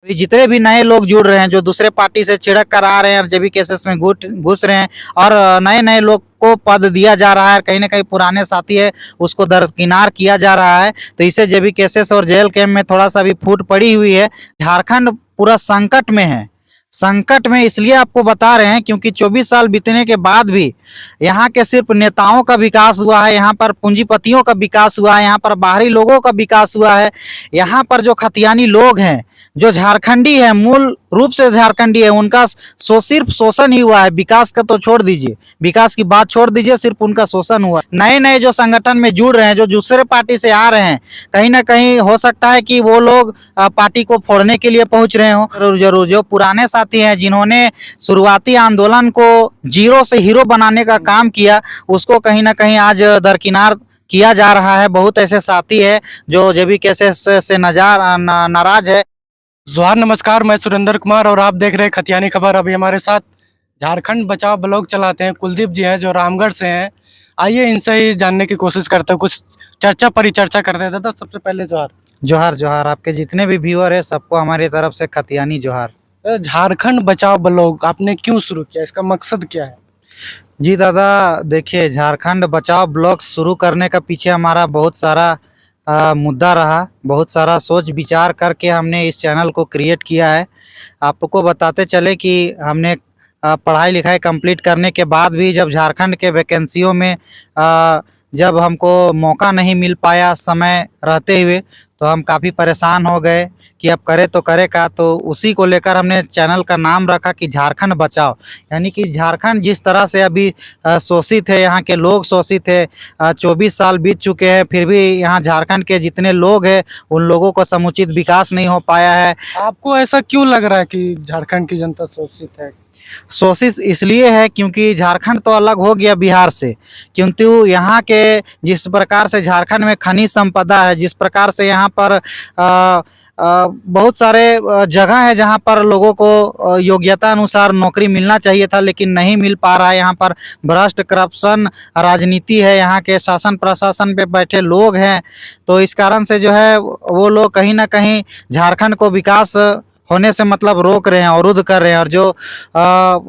अभी जितने भी नए लोग जुड़ रहे हैं, जो दूसरे पार्टी से छिड़क कर आ रहे हैं और जेबी केसेस में घुस रहे हैं और नए नए लोग को पद दिया जा रहा है, कहीं ना कहीं पुराने साथी है उसको दरकिनार किया जा रहा है। तो इससे जेबी केसेस और जेल कैंप में थोड़ा सा भी फूट पड़ी हुई है। झारखंड पूरा संकट में है। संकट में इसलिए आपको बता रहे हैं क्योंकि 24 साल बीतने के बाद भी यहाँ के सिर्फ नेताओं का विकास हुआ है, यहाँ पर पूंजीपतियों का विकास हुआ है, यहाँ पर बाहरी लोगों का विकास हुआ है। यहाँ पर जो खतियानी लोग हैं, जो झारखंडी है, मूल रूप से झारखंडी है, उनका सिर्फ शोषण ही हुआ है। विकास का तो छोड़ दीजिए, विकास की बात छोड़ दीजिए, सिर्फ उनका शोषण हुआ। नए नए जो संगठन में जुड़ रहे हैं, जो दूसरे पार्टी से आ रहे हैं, कहीं ना कहीं हो सकता है कि वो लोग पार्टी को फोड़ने के लिए पहुंच रहे हों। जरूर जो पुराने साथी हैं, जिन्होंने शुरुआती आंदोलन को जीरो से हीरो बनाने का काम किया, उसको कहीं ना कहीं आज दरकिनार किया जा रहा है। बहुत ऐसे साथी है जो जेबी केसेस से नाराज है। जोहार, नमस्कार। मैं सुरेंद्र कुमार और आप देख रहे हैं खतियानी खबर। अभी हमारे साथ झारखंड बचाओ ब्लॉग चलाते हैं कुलदीप जी हैं, जो रामगढ़ से हैं। आइए इनसे ही जानने की कोशिश करते हैं, कुछ परिचर्चा करते हैं। दादा, सबसे पहले जोहार। जोहार जोहार, आपके जितने भी व्यूअर है सबको हमारी तरफ से खतियानी जोहार। झारखंड बचाओ ब्लॉग आपने क्यों शुरू किया, इसका मकसद क्या है? जी दादा, देखिए, झारखंड बचाओ ब्लॉग शुरू करने का पीछे हमारा बहुत सारा मुद्दा रहा। बहुत सारा सोच विचार करके हमने इस चैनल को क्रिएट किया है। आपको बताते चले कि हमने पढ़ाई लिखाई कंप्लीट करने के बाद भी जब झारखंड के वैकेंसियों में जब हमको मौका नहीं मिल पाया समय रहते हुए, तो हम काफ़ी परेशान हो गए कि अब करे तो करे का। तो उसी को लेकर हमने चैनल का नाम रखा कि झारखंड बचाओ। यानी कि झारखंड जिस तरह से अभी शोषित है, यहाँ के लोग शोषित है, 24 साल बीत चुके हैं, फिर भी यहाँ झारखंड के जितने लोग हैं उन लोगों को समुचित विकास नहीं हो पाया है। आपको ऐसा क्यों लग रहा है कि झारखंड की जनता शोषित है? शोषित इसलिए है क्योंकि झारखंड तो अलग हो गया बिहार से, क्योंकि यहाँ के जिस प्रकार से झारखंड में खनिज संपदा है, जिस प्रकार से यहाँ पर बहुत सारे जगह है जहाँ पर लोगों को योग्यता अनुसार नौकरी मिलना चाहिए था, लेकिन नहीं मिल पा रहा है। यहाँ पर भ्रष्ट करप्शन राजनीति है, यहाँ के शासन प्रशासन पे बैठे लोग हैं। तो इस कारण से जो है वो लोग कहीं ना कहीं झारखंड को विकास होने से मतलब रोक रहे हैं, अवरुद्ध कर रहे हैं। और जो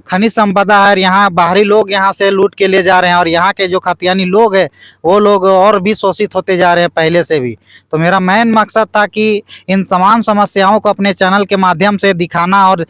खनिज संपदा है, यहाँ बाहरी लोग यहाँ से लूट के ले जा रहे हैं, और यहाँ के जो खतियानी लोग हैं वो लोग और भी शोषित होते जा रहे हैं पहले से भी। तो मेरा मेन मकसद था कि इन तमाम समस्याओं को अपने चैनल के माध्यम से दिखाना और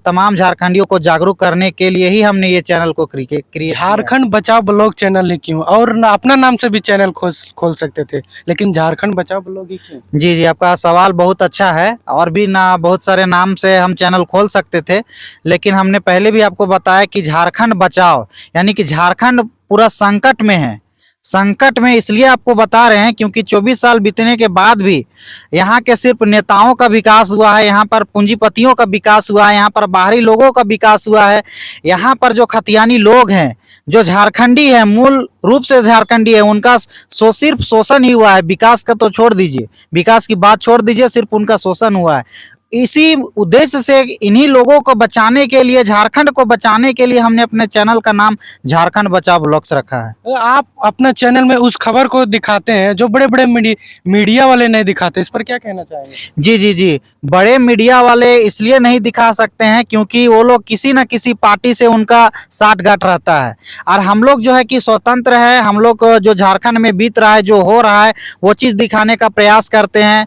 तमाम झारखंडियों को जागरूक करने के लिए ही हमने ये चैनल को क्रिएट। झारखंड बचाओ ब्लॉग चैनल ही क्यों? और अपना नाम से भी चैनल खोल सकते थे, लेकिन झारखंड बचाओ ब्लॉग ही क्यों? जी जी, आपका सवाल बहुत अच्छा है। और भी ना बहुत सारे नाम से हम चैनल खोल सकते थे, लेकिन हमने पहले भी आपको बताया कि झारखंड बचाओ, यानी कि झारखंड पूरा संकट में है। संकट में इसलिए आपको बता रहे हैं क्योंकि 24 साल बीतने के बाद भी यहाँ के सिर्फ नेताओं का विकास हुआ है, यहाँ पर पूंजीपतियों का विकास हुआ है, यहाँ पर बाहरी लोगों का विकास हुआ है। यहाँ पर जो खतियानी लोग हैं, जो झारखंडी है, मूल रूप से झारखंडी है, उनका सिर्फ शोषण ही हुआ है। विकास का तो छोड़ दीजिए, विकास की बात छोड़ दीजिए, सिर्फ उनका शोषण हुआ है। इसी उद्देश्य से इन्हीं लोगों को बचाने के लिए, झारखंड को बचाने के लिए हमने अपने चैनल का नाम झारखंड बचाओ ब्लॉग्स रखा है। आप अपना चैनल में उस खबर को दिखाते हैं जो बड़े बड़े मीडिया वाले नहीं दिखाते, इस पर क्या कहना चाहेंगे? जी जी जी, बड़े मीडिया वाले इसलिए नहीं दिखा सकते हैं क्योंकि वो लोग किसी न किसी पार्टी से उनका साठगांठ रहता है। और हम लोग जो है कि स्वतंत्र है, हम लोग जो झारखंड में बीत रहा है, जो हो रहा है, वो चीज़ दिखाने का प्रयास करते हैं।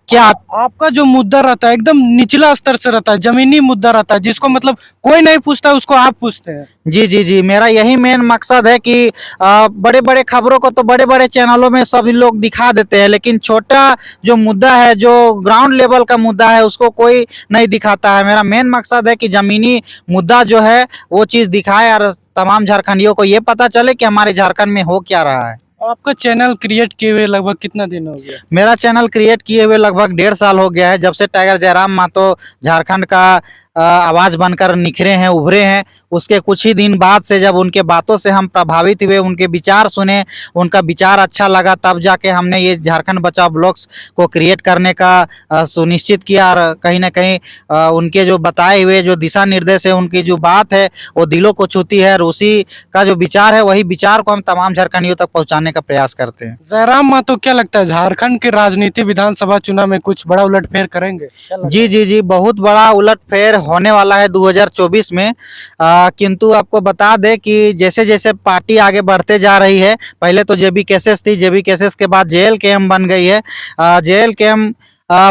क्या आपका जो मुद्दा रहता है एकदम निचला स्तर से रहता है, जमीनी मुद्दा रहता है, जिसको मतलब कोई नहीं पूछता, उसको आप पूछते हैं। जी जी जी, मेरा यही मेन मकसद है कि बड़े बड़े खबरों को तो बड़े बड़े चैनलों में सभी लोग दिखा देते हैं, लेकिन छोटा जो मुद्दा है, जो ग्राउंड लेवल का मुद्दा है, उसको कोई नहीं दिखाता है। मेरा मेन मकसद है कि जमीनी मुद्दा जो है वो चीज़ दिखाए और तमाम झारखंडियों को ये पता चले कि हमारे झारखंड में हो क्या रहा है। आपका चैनल क्रिएट किए हुए लगभग कितना दिन हो गया? मेरा चैनल क्रिएट किए हुए लगभग 1.5 साल हो गया है, जब से टाइगर जयराम महतो झारखंड का आवाज बनकर निखरे हैं, उभरे हैं। उसके कुछ ही दिन बाद से जब उनके बातों से हम प्रभावित हुए, उनके विचार सुने, उनका विचार अच्छा लगा, तब जाके हमने ये झारखंड बचाओ ब्लॉग्स को क्रिएट करने का सुनिश्चित किया। और कहीं ना कहीं उनके जो बताए हुए जो दिशा निर्देश है, उनकी जो बात है वो दिलों को छूती है, और उसी का जो विचार है वही विचार को हम तमाम झारखंडियों तक पहुंचाने का प्रयास करते हैं। जयराम मातो, क्या लगता है झारखंड की राजनीति विधानसभा चुनाव में कुछ बड़ा उलटफेर करेंगे? क्या लगता जी जी जी, बहुत बड़ा उलटफेर होने वाला है 2024 में। किंतु आपको बता दें कि जैसे जैसे पार्टी आगे बढ़ते जा रही है, पहले तो जेबी केसेस थी, जेबी केसेस के बाद JLKM बन गई है, JLKM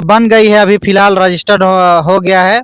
बन गई है, अभी फिलहाल रजिस्टर्ड हो गया है।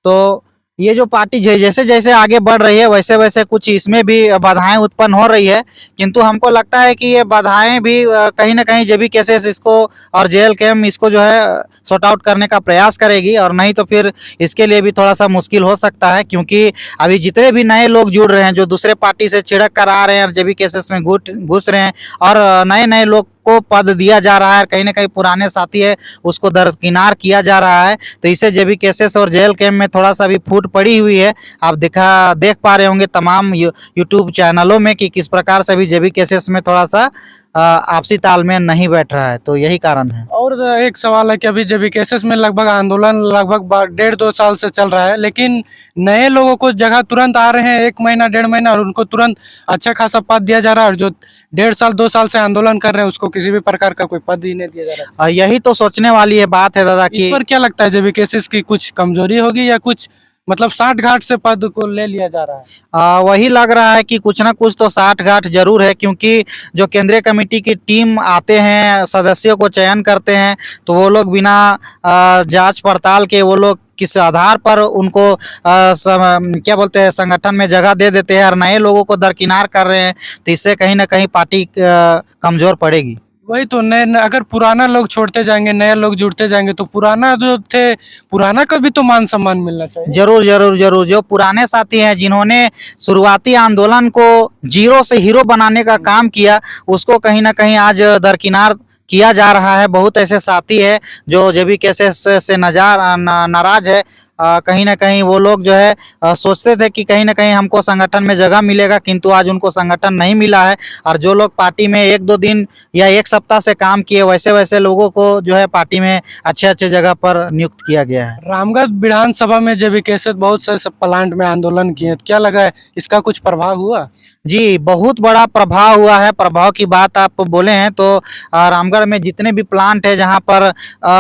तो ये जो पार्टी जैसे जैसे आगे बढ़ रही है, वैसे वैसे कुछ इसमें भी बाधाएं उत्पन्न हो रही है। किंतु हमको लगता है कि ये बाधाएं भी कहीं ना कहीं जेबी केसेस इसको और JLKM इसको जो है सॉर्ट आउट करने का प्रयास करेगी, और नहीं तो फिर इसके लिए भी थोड़ा सा मुश्किल हो सकता है। क्योंकि अभी जितने भी नए लोग जुड़ रहे हैं, जो दूसरे पार्टी से छिड़क कर आ रहे हैं और जेबी केसेस में घुस रहे हैं, और नए नए लोग को पद दिया जा रहा है, कहीं ना कहीं पुराने साथी है उसको दरकिनार किया जा रहा है। तो इससे जेबी केसेस और JLKM में थोड़ा सा भी फूट पड़ी हुई है। आप देख पा रहे होंगे तमाम यूट्यूब चैनलों में कि किस प्रकार से भी जेबी केसेस में थोड़ा सा आपसी तालमेल नहीं बैठ रहा है। तो यही कारण है। और एक सवाल है कि अभी जेबी केसेस में लगभग आंदोलन लगभग 1.5-2 साल से चल रहा है, लेकिन नए लोगों को जगह तुरंत आ रहे हैं, 1 महीना 1.5 महीना, और उनको तुरंत अच्छा खासा पद दिया जा रहा है, और जो 1.5 साल 2 साल से आंदोलन कर रहे हैं उसको किसी भी प्रकार का कोई पद ही नहीं दिया जा रहा है। यही तो सोचने वाली है बात है दादा इस कि पर क्या लगता है, जेबी केसेस की कुछ कमजोरी होगी या कुछ मतलब 60 घाट से पद को ले लिया जा रहा है? वही लग रहा है कि कुछ ना कुछ तो 60 घाट जरूर है। क्योंकि जो केंद्रीय कमेटी की टीम आते हैं, सदस्यों को चयन करते हैं, तो वो लोग बिना जांच पड़ताल के वो लोग किस आधार पर उनको क्या बोलते हैं संगठन में जगह दे देते हैं, और नए लोगों को दरकिनार कर रहे हैं। तो इससे कहीं ना कहीं पार्टी कमजोर पड़ेगी। वही तो, नए अगर पुराना लोग छोड़ते जाएंगे, नए लोग जुड़ते जाएंगे, तो पुराना जो थे, पुराना का भी तो मान सम्मान मिलना चाहिए। जरूर जरूर जरूर। जो पुराने साथी हैं, जिन्होंने शुरुआती आंदोलन को जीरो से हीरो बनाने का काम किया, उसको कहीं ना कहीं आज दरकिनार किया जा रहा है। बहुत ऐसे साथी है जो जेबी केसेस से नाराज है। कहीं ना कहीं वो लोग जो है सोचते थे कि कहीं ना कहीं हमको संगठन में जगह मिलेगा, किंतु आज उनको संगठन नहीं मिला है। और जो लोग पार्टी में 1-2 दिन या 1 सप्ताह से काम किए, वैसे वैसे लोगों को जो है पार्टी में अच्छे अच्छे जगह पर नियुक्त किया गया है। रामगढ़ विधानसभा में जेबी केसेस बहुत से प्लांट में आंदोलन किए, क्या लगा है इसका कुछ प्रभाव हुआ? जी, बहुत बड़ा प्रभाव हुआ है। प्रभाव की बात आप बोले हैं तो रामगढ़ में जितने भी प्लांट है जहां पर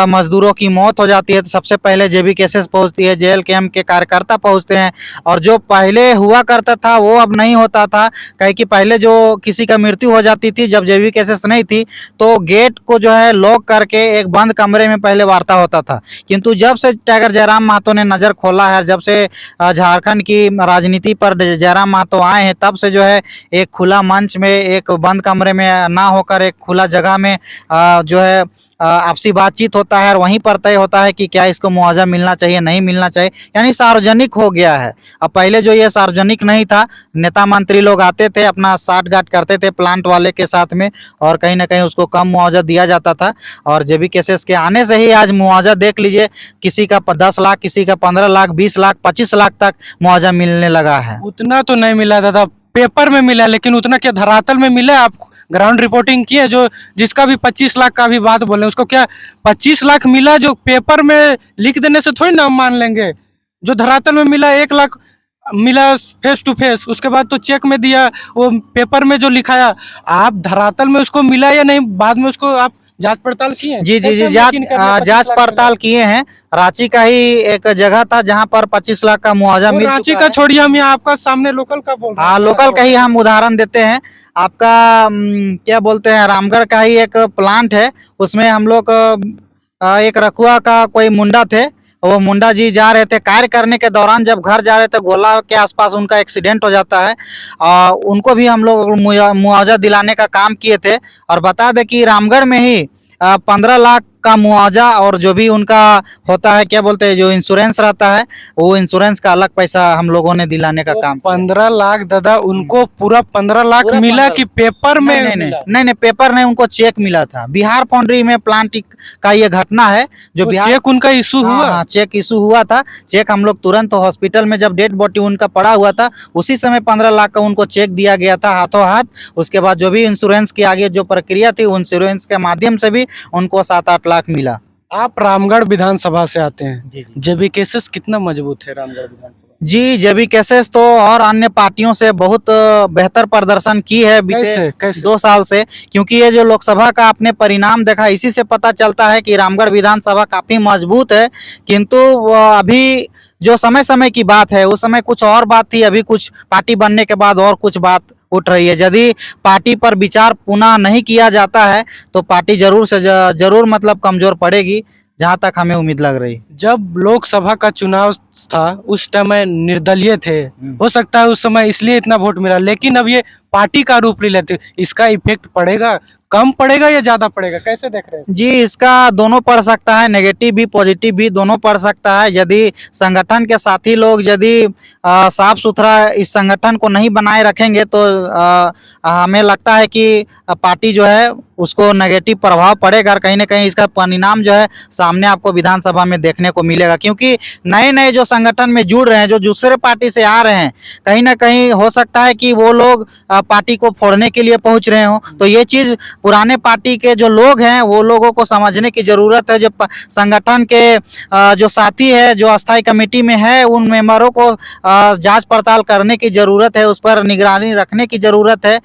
मजदूरों की मौत हो जाती है, तो सबसे पहले जेबी केसेस पहुंचती है, JLKM के कार्यकर्ता पहुंचते हैं। और जो पहले हुआ करता था वो अब नहीं होता था। कहीं कि पहले जो किसी का मृत्यु हो जाती थी, जब जेबी केसेस नहीं थी, तो गेट को जो है लॉक करके एक बंद कमरे में पहले वार्ता होता था। किंतु जब से टाइगर जयराम महतो ने नज़र खोला है, जब से झारखंड की राजनीति पर जयराम महतो आए हैं, तब से जो है एक खुला मंच में, एक बंद कमरे में ना होकर एक खुला जगह में जो है आपसी बातचीत होता है, और वहीं पर तय होता है कि क्या इसको मुआवजा मिलना चाहिए, नहीं मिलना चाहिए। यानी सार्वजनिक हो गया है। अब पहले जो ये सार्वजनिक नहीं था, नेता मंत्री लोग आते थे, अपना साठगांठ करते थे प्लांट वाले के साथ में, और कहीं ना कहीं उसको कम मुआवजा दिया जाता था। और जेबी केसेस के आने से ही आज मुआवजा देख लीजिए, किसी का 10 लाख, किसी का 15 लाख, 20 लाख, 25 लाख तक मुआवजा मिलने लगा है। उतना तो नहीं मिला दादा, पेपर में मिला, लेकिन उतना क्या धरातल में मिला? आप ग्राउंड रिपोर्टिंग की है? जो जिसका भी 25 लाख का भी बात बोले, उसको क्या 25 लाख मिला? जो पेपर में लिख देने से थोड़ी ना हम मान लेंगे। जो धरातल में मिला, 1 लाख मिला फेस टू फेस, उसके बाद तो चेक में दिया, वो पेपर में जो लिखाया, आप धरातल में उसको मिला या नहीं, बाद में उसको आप जांच पड़ताल किए हैं? जी जी जी, जांच पड़ताल किए हैं। रांची का ही एक जगह था जहां पर 25 लाख का मुआवजा मिल चुका है। रांची का छोड़िए, हम यहाँ आपका सामने लोकल का बोल रहे हैं। हाँ, लोकल का ही हम उदाहरण देते हैं। आपका क्या बोलते हैं, रामगढ़ का ही एक प्लांट है, उसमें हम लोग एक रखुआ का कोई मुंडा थे, वो मुंडा जी जा रहे थे कार्य करने के दौरान, जब घर जा रहे थे गोला के आसपास उनका एक्सीडेंट हो जाता है। उनको भी हम लोग मुआवजा दिलाने का काम किए थे। और बता दें कि रामगढ़ में ही 15 लाख का मुआवजा और जो भी उनका होता है, क्या बोलते हैं, जो इंश्योरेंस रहता है, वो इंश्योरेंस का अलग पैसा हम लोगों ने दिलाने का तो काम किया। 15 लाख दादा उनको पूरा 15 लाख पूरा मिला 15 कि पेपर में नहीं नहीं नहीं मिला? नहीं नहीं, पेपर नहीं, उनको चेक मिला था। बिहार फाउंड्री में प्लांट का ये घटना है जो तो बिहार, चेक उनका इशू हाँ हुआ? हाँ, चेक इशू हुआ था। चेक हम लोग तुरंत हॉस्पिटल में जब डेड बॉडी उनका पड़ा हुआ था, उसी समय 15 लाख का उनको चेक दिया गया था हाथों हाथ। उसके बाद जो भी इंश्योरेंस की आगे जो प्रक्रिया थी, उन इंश्योरेंस के माध्यम से भी उनको 7-8 लाख मिला। आप रामगढ़ विधानसभा से आते हैं, जी जी जेबी केसेस कितना मजबूत है रामगढ़ विधानसभा? जी, जेबी केसेस तो और अन्य पार्टियों से बहुत बेहतर प्रदर्शन की है बीते कैसे कैसे? 2 साल से, क्योंकि ये जो लोकसभा का आपने परिणाम देखा, इसी से पता चलता है कि रामगढ़ विधानसभा काफी मजबूत है। किंतु अभी जो समय समय की बात है, उस समय कुछ और बात थी, अभी कुछ पार्टी बनने के बाद और कुछ बात उठ रही है। यदि पार्टी पर विचार पुनः नहीं किया जाता है तो पार्टी जरूर से जरूर मतलब कमजोर पड़ेगी, जहां तक हमें उम्मीद लग रही है। जब लोकसभा का चुनाव था उस समय निर्दलीय थे, हो सकता है उस समय इसलिए इतना वोट मिला, लेकिन अब ये पार्टी का रूप ले लेते, इसका इफेक्ट पड़ेगा, कम पड़ेगा या ज्यादा पड़ेगा, कैसे देख रहे हैं? जी, इसका दोनों पड़ सकता है, नेगेटिव भी पॉजिटिव भी दोनों पड़ सकता है। यदि संगठन के साथी लोग यदि साफ सुथरा इस संगठन को नहीं बनाए रखेंगे तो हमें लगता है कि पार्टी जो है उसको नेगेटिव प्रभाव पड़ेगा, और कहीं ना कहीं इसका परिणाम जो है सामने आपको विधानसभा में देखने को मिलेगा। क्योंकि नए नए जो संगठन में जुड़ रहे हैं, जो दूसरे पार्टी से आ रहे हैं, कहीं ना कहीं हो सकता है कि वो लोग पार्टी को फोड़ने के लिए पहुंच रहे हो। तो ये चीज़ पुराने पार्टी के जो लोग हैं वो लोगों को समझने की ज़रूरत है। जो संगठन के जो साथी है, जो अस्थायी कमेटी में है, उन मेंबरों को जांच पड़ताल करने की ज़रूरत है, उस पर निगरानी रखने की ज़रूरत है।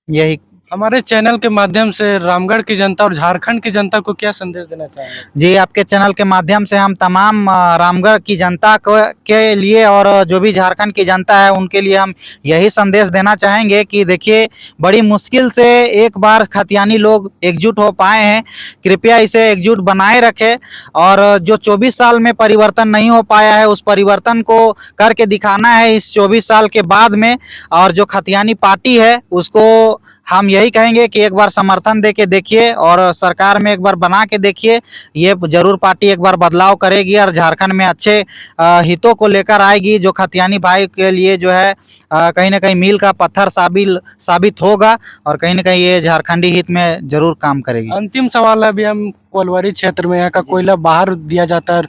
यही हमारे चैनल के माध्यम से रामगढ़ की जनता और झारखंड की जनता को क्या संदेश देना चाहेंगे? जी, आपके चैनल के माध्यम से हम तमाम रामगढ़ की जनता के लिए और जो भी झारखंड की जनता है उनके लिए हम यही संदेश देना चाहेंगे कि देखिए, बड़ी मुश्किल से एक बार खतियानी लोग एकजुट हो पाए हैं। कृपया इसे एकजुट बनाए रखें, और जो 24 साल में परिवर्तन नहीं हो पाया है, उस परिवर्तन को करके दिखाना है इस 24 साल के बाद में। और जो खतियानी पार्टी है उसको हम यही कहेंगे कि एक बार समर्थन दे के देखिए, और सरकार में एक बार बना के देखिए। ये जरूर पार्टी एक बार बदलाव करेगी और झारखंड में अच्छे हितों को लेकर आएगी, जो खतियानी भाई के लिए जो है कहीं ना कहीं मील का पत्थर साबित होगा, और कहीं ना कहीं ये झारखंडी हित में जरूर काम करेगी। अंतिम सवाल है, अभी हम कोलवारी क्षेत्र में यहाँ का कोयला बाहर दिया जाता है,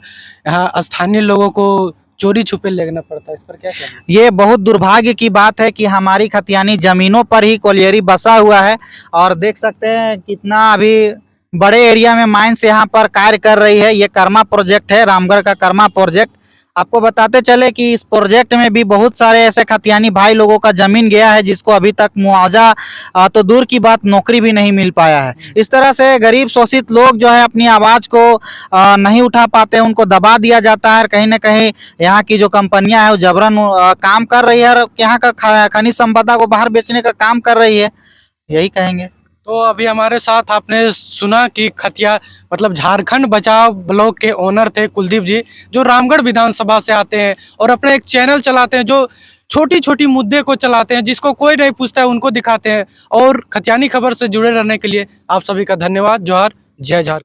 यहाँ स्थानीय लोगों को चोरी छुपे लेना पड़ता है, इस पर क्या कहना है? ये बहुत दुर्भाग्य की बात है कि हमारी खतियानी जमीनों पर ही कोलियरी बसा हुआ है, और देख सकते हैं कितना अभी बड़े एरिया में माइंस यहाँ पर कार्य कर रही है। ये कर्मा प्रोजेक्ट है, रामगढ़ का कर्मा प्रोजेक्ट। आपको बताते चले कि इस प्रोजेक्ट में भी बहुत सारे ऐसे खतियानी भाई लोगों का जमीन गया है, जिसको अभी तक मुआवजा तो दूर की बात, नौकरी भी नहीं मिल पाया है। इस तरह से गरीब शोषित लोग जो है अपनी आवाज़ को नहीं उठा पाते, उनको दबा दिया जाता है। कहीं ना कहीं यहाँ की जो कंपनियां हैं वो जबरन काम कर रही है, और यहाँ का खनिज संपदा को बाहर बेचने का काम कर रही है। यही कहेंगे। तो अभी हमारे साथ आपने सुना कि खतिया मतलब झारखंड बचाओ ब्लॉक के ओनर थे कुलदीप जी, जो रामगढ़ विधानसभा से आते हैं और अपना एक चैनल चलाते हैं, जो छोटी छोटी मुद्दे को चलाते हैं, जिसको कोई नहीं पूछता है उनको दिखाते हैं। और खतियानी खबर से जुड़े रहने के लिए आप सभी का धन्यवाद। जोहार, जय झारखंड।